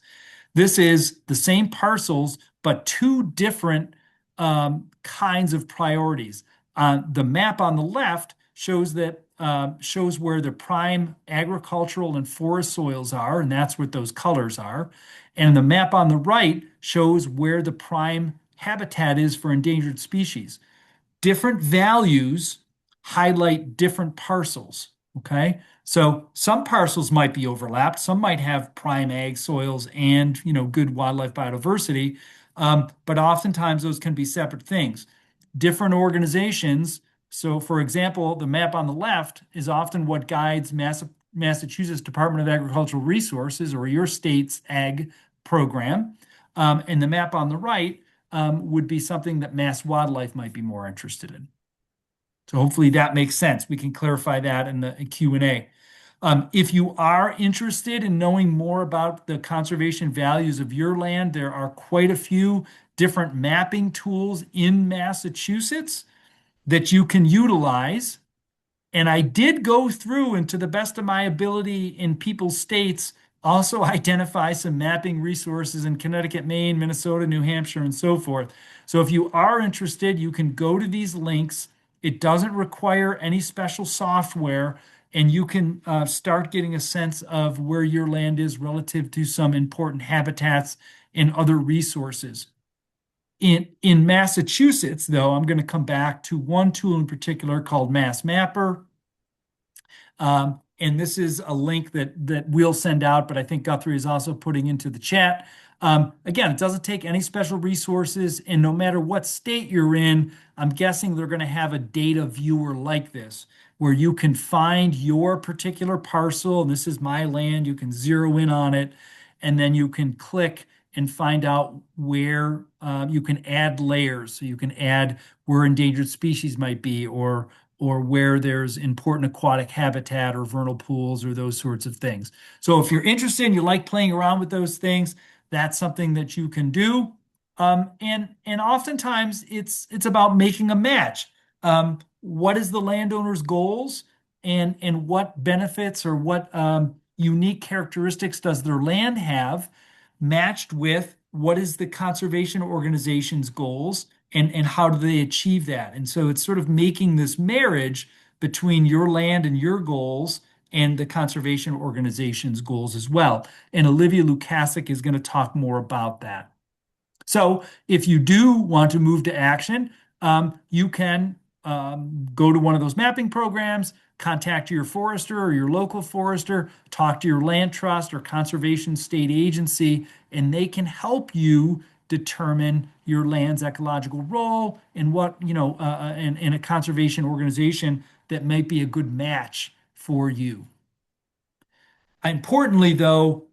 This is the same parcels, but two different kinds of priorities. The map on the left shows where the prime agricultural and forest soils are, and that's what those colors are. And the map on the right shows where the prime habitat is for endangered species. Different values highlight different parcels. Okay. So some parcels might be overlapped. Some might have prime ag soils and, good wildlife biodiversity. But oftentimes those can be separate things. Different organizations. So for example, the map on the left is often what guides Massachusetts Department of Agricultural Resources or your state's ag program. And the map on the right would be something that Mass Wildlife might be more interested in. So hopefully that makes sense. We can clarify that in the Q&A. If you are interested in knowing more about the conservation values of your land, there are quite a few different mapping tools in Massachusetts that you can utilize. And I did go through and to the best of my ability in people's states, also identify some mapping resources in Connecticut, Maine, Minnesota, New Hampshire, and so forth. So if you are interested, you can go to these links. It doesn't require any special software, and you can start getting a sense of where your land is relative to some important habitats and other resources. In Massachusetts, though, I'm going to come back to one tool in particular called Mass Mapper. And this is a link that we'll send out, but I think Guthrie is also putting into the chat. Again, it doesn't take any special resources, and no matter what state you're in, I'm guessing they're going to have a data viewer like this, where you can find your particular parcel, and this is my land, you can zero in on it, and then you can click and find out where you can add layers. So you can add where endangered species might be, or where there's important aquatic habitat or vernal pools or those sorts of things. So if you're interested and you like playing around with those things, that's something that you can do. And oftentimes it's about making a match. What is the landowner's goals and what benefits or what unique characteristics does their land have matched with what is the conservation organization's goals and how do they achieve that? And so it's sort of making this marriage between your land and your goals and the conservation organization's goals as well. And Olivia Lukasic is going to talk more about that. So if you do want to move to action, you can go to one of those mapping programs, contact your forester or your local forester, talk to your land trust or conservation state agency, and they can help you determine your land's ecological role and what, and a conservation organization that might be a good match for you. Importantly, though,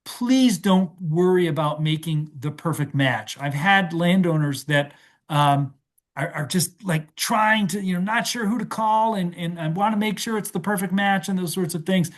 please don't worry about making the perfect match. I've had landowners that um, are just like trying to, not sure who to call and I want to make sure it's the perfect match and those sorts of things.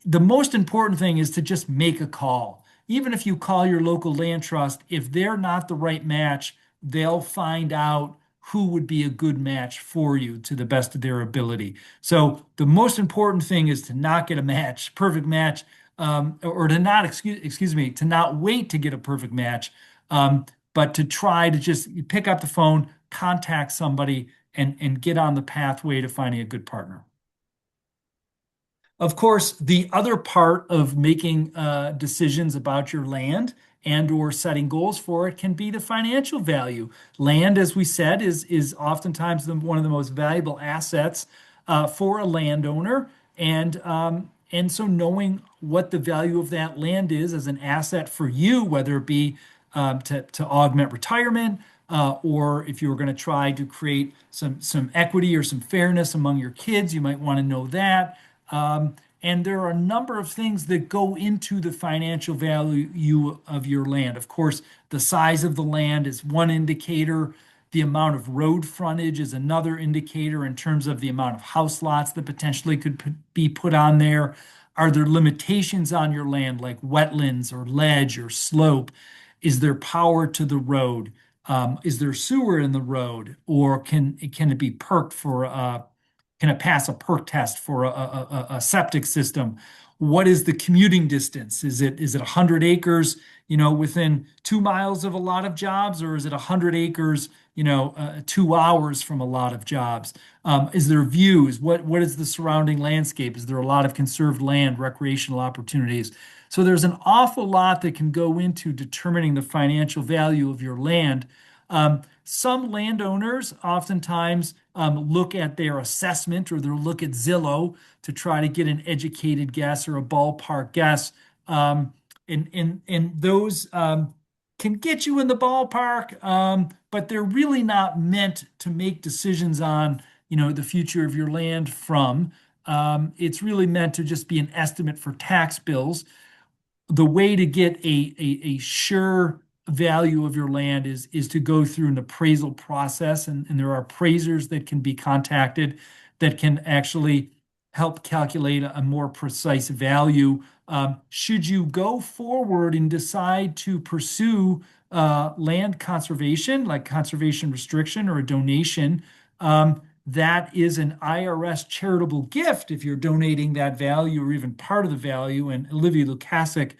The most important thing is to just make a call. Even if you call your local land trust, if they're not the right match, they'll find out who would be a good match for you to the best of their ability. So the most important thing is to not get a match, perfect match, or to not excuse me, to not wait to get a perfect match, but to try to just pick up the phone, contact somebody, and get on the pathway to finding a good partner. Of course, the other part of making decisions about your land and or setting goals for it can be the financial value. Land, as we said, is oftentimes one of the most valuable assets for a landowner, and so knowing what the value of that land is as an asset for you, whether it be to augment retirement, or if you were going to try to create some equity or some fairness among your kids, you might want to know that. And there are a number of things that go into the financial value of your land. Of course, the size of the land is one indicator. The amount of road frontage is another indicator in terms of the amount of house lots that potentially could be put on there. Are there limitations on your land, like wetlands or ledge or slope? Is there power to the road? Is there sewer in the road, or can it be perked for can it pass a perk test for a septic system? What is the commuting distance? Is it 100 acres, within 2 miles of a lot of jobs, or is it 100 acres, 2 hours from a lot of jobs? Is there views? What is the surrounding landscape? Is there a lot of conserved land, recreational opportunities? So there's an awful lot that can go into determining the financial value of your land. Some landowners oftentimes look at their assessment or they'll look at Zillow to try to get an educated guess or a ballpark guess. And those can get you in the ballpark, but they're really not meant to make decisions on, the future of your land from. It's really meant to just be an estimate for tax bills. The way to get a sure value of your land is to go through an appraisal process, and there are appraisers that can be contacted that can actually help calculate a more precise value. Should you go forward and decide to pursue land conservation, like conservation restriction or a donation, that is an IRS charitable gift if you're donating that value or even part of the value. And Olivia Lukasic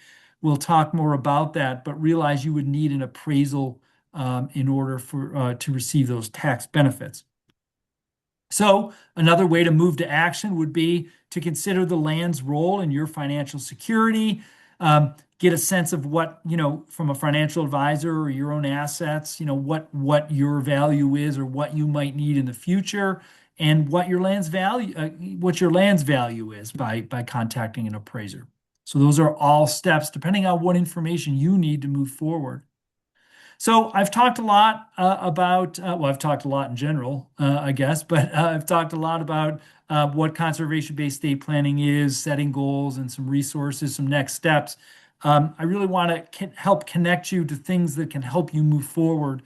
will talk more about that, but realize you would need an appraisal in order to receive those tax benefits. So another way to move to action would be to consider the land's role in your financial security, get a sense of what, from a financial advisor or your own assets, what your value is or what you might need in the future, and what your land's value is by contacting an appraiser. So those are all steps depending on what information you need to move forward. So I've talked a lot well, I've talked a lot in general, I guess, but I've talked a lot about what conservation-based state planning is, setting goals, and some resources, some next steps. I really want to help connect you to things that can help you move forward.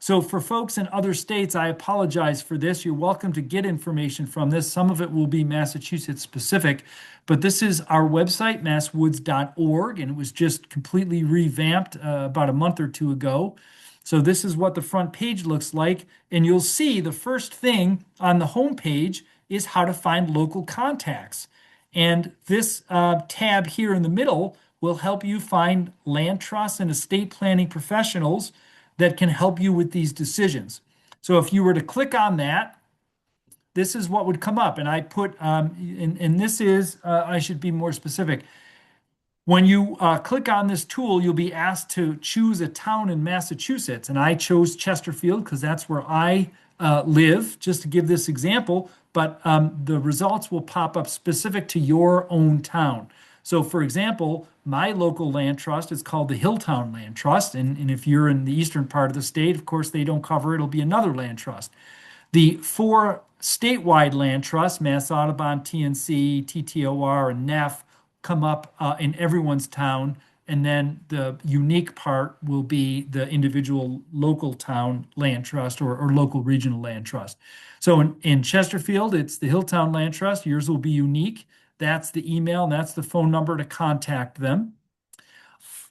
So for folks in other states, I apologize for this. You're welcome to get information from this. Some of it will be Massachusetts specific, but this is our website, masswoods.org, and it was just completely revamped about a month or two ago. So this is what the front page looks like, and you'll see the first thing on the home page is how to find local contacts. And this tab here in the middle will help you find land trusts and estate planning professionals that can help you with these decisions. So if you were to click on that, this is what would come up. And I put, and this is, I should be more specific. When you click on this tool, you'll be asked to choose a town in Massachusetts. And I chose Chesterfield because that's where I live, just to give this example. But the results will pop up specific to your own town. So, for example, my local land trust is called the Hilltown Land Trust. And if you're in the eastern part of the state, of course, they don't cover it. It'll be another land trust. The four statewide land trusts, Mass Audubon, TNC, TTOR, and NEF, come up in everyone's town. And then the unique part will be the individual local town land trust or local regional land trust. So in Chesterfield, it's the Hilltown Land Trust. Yours will be unique. That's the email and that's the phone number to contact them.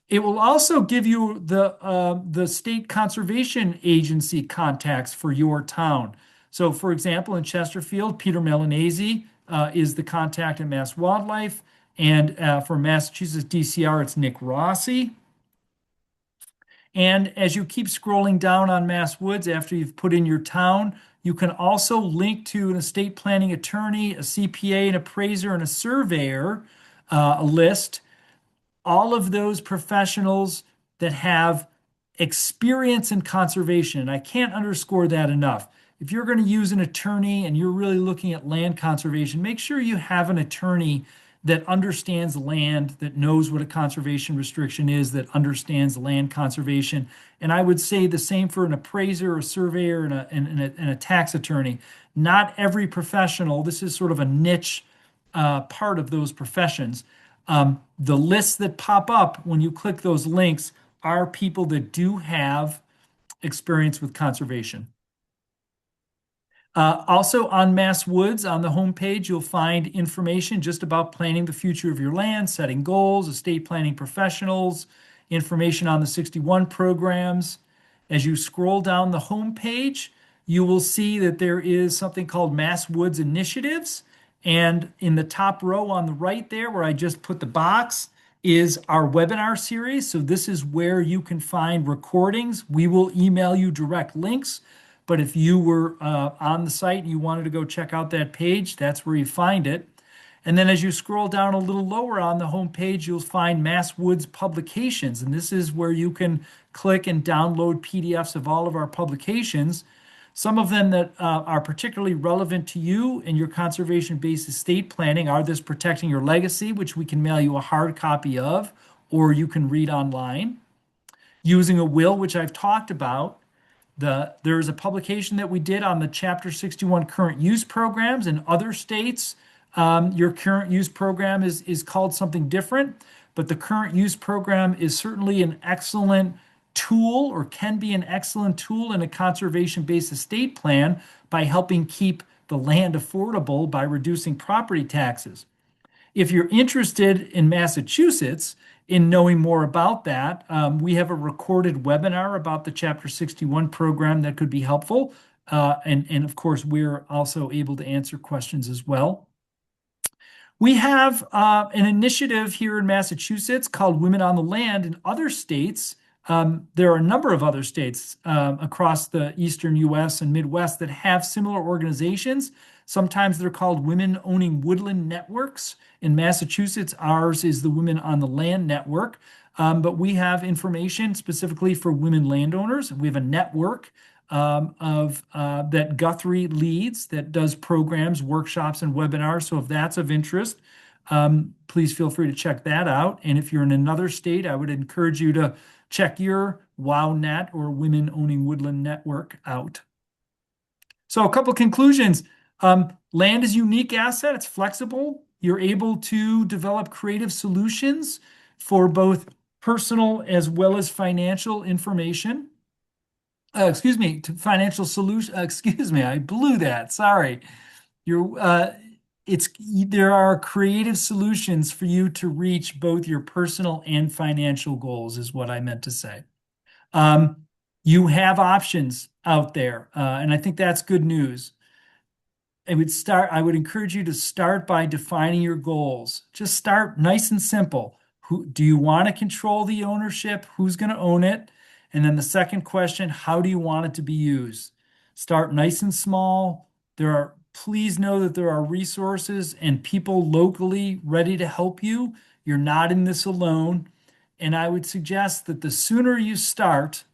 It will also give you the state conservation agency contacts for your town. So, for example, in Chesterfield, Peter Melanese is the contact at Mass Wildlife, and for Massachusetts DCR, it's Nick Rossi. And as you keep scrolling down on Mass Woods after you've put in your town, you can also link to an estate planning attorney, a CPA, an appraiser, and a surveyor a list, all of those professionals that have experience in conservation. And I can't underscore that enough. If you're going to use an attorney and you're really looking at land conservation, make sure you have an attorney that understands land, that knows what a conservation restriction is, that understands land conservation. And I would say the same for an appraiser, a surveyor, and a tax attorney. Not every professional, this is sort of a niche part of those professions. The lists that pop up when you click those links are people that do have experience with conservation. Also on Mass Woods, on the homepage, you'll find information just about planning the future of your land, setting goals, estate planning professionals, information on the 61 programs. As you scroll down the homepage, you will see that there is something called Mass Woods Initiatives. And in the top row on the right there, where I just put the box, is our webinar series. So this is where you can find recordings. We will email you direct links. But if you were on the site and you wanted to go check out that page, that's where you find it. And then as you scroll down a little lower on the homepage, you'll find Mass Woods publications. And this is where you can click and download PDFs of all of our publications. Some of them that are particularly relevant to you in your conservation-based estate planning are this Protecting Your Legacy, which we can mail you a hard copy of, or you can read online. Using a Will, which I've talked about. There's a publication that we did on the Chapter 61 current use programs in other states. Your current use program is called something different, but the current use program is certainly an excellent tool or can be an excellent tool in a conservation-based estate plan by helping keep the land affordable by reducing property taxes. If you're interested in Massachusetts, in knowing more about that, we have a recorded webinar about the Chapter 61 program that could be helpful. And of course, we're also able to answer questions as well. We have an initiative here in Massachusetts called Women on the Land. In other states, there are a number of other states across the eastern US and Midwest that have similar organizations. Sometimes they're called Women Owning Woodland Networks. In Massachusetts, ours is the Women on the Land Network. But we have information specifically for women landowners. We have a network that Guthrie leads that does programs, workshops, and webinars. So if that's of interest, please feel free to check that out. And if you're in another state, I would encourage you to check your WowNet or Women Owning Woodland Network out. So a couple conclusions. Land is a unique asset. It's flexible. You're able to develop creative solutions for both personal as well as financial information. Financial solution. I blew that. Sorry. There are creative solutions for you to reach both your personal and financial goals, is what I meant to say. You have options out there, and I think that's good news. I would encourage you to start by defining your goals. Just start nice and simple. Who do you want to control the ownership? Who's going to own it? And then the second question, how do you want it to be used? Start nice and small. Please know that there are resources and people locally ready to help you. You're not in this alone. And I would suggest that the sooner you start,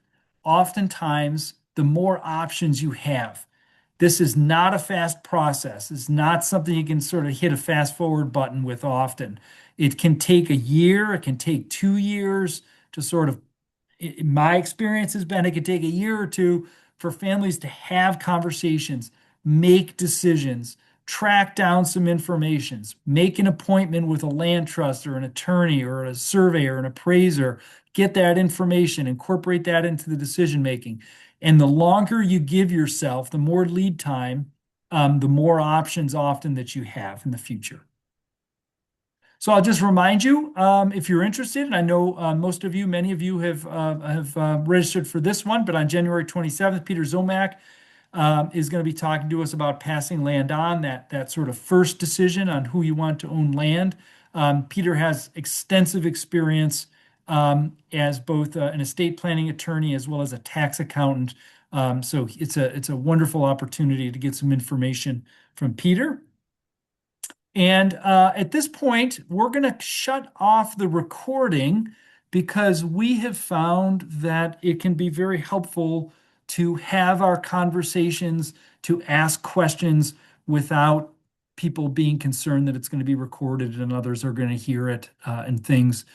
oftentimes, the more options you have. This is not a fast process. It's not something you can sort of hit a fast forward button with often. It can take a year, it can take 2 years to sort of, my experience has been it could take a year or two for families to have conversations, make decisions, track down some information, make an appointment with a land trust or an attorney or a surveyor, an appraiser, get that information, incorporate that into the decision making. And the longer you give yourself, the more lead time, the more options often that you have in the future. So I'll just remind you, if you're interested, and I know most of you, many of you have registered for this one, but on January 27th, Peter Zomack is going to be talking to us about passing land on, that sort of first decision on who you want to own land. Peter has extensive experience as both an estate planning attorney as well as a tax accountant. So it's a wonderful opportunity to get some information from Peter. And at this point, we're going to shut off the recording because we have found that it can be very helpful to have our conversations, to ask questions without people being concerned that it's going to be recorded and others are going to hear it and things.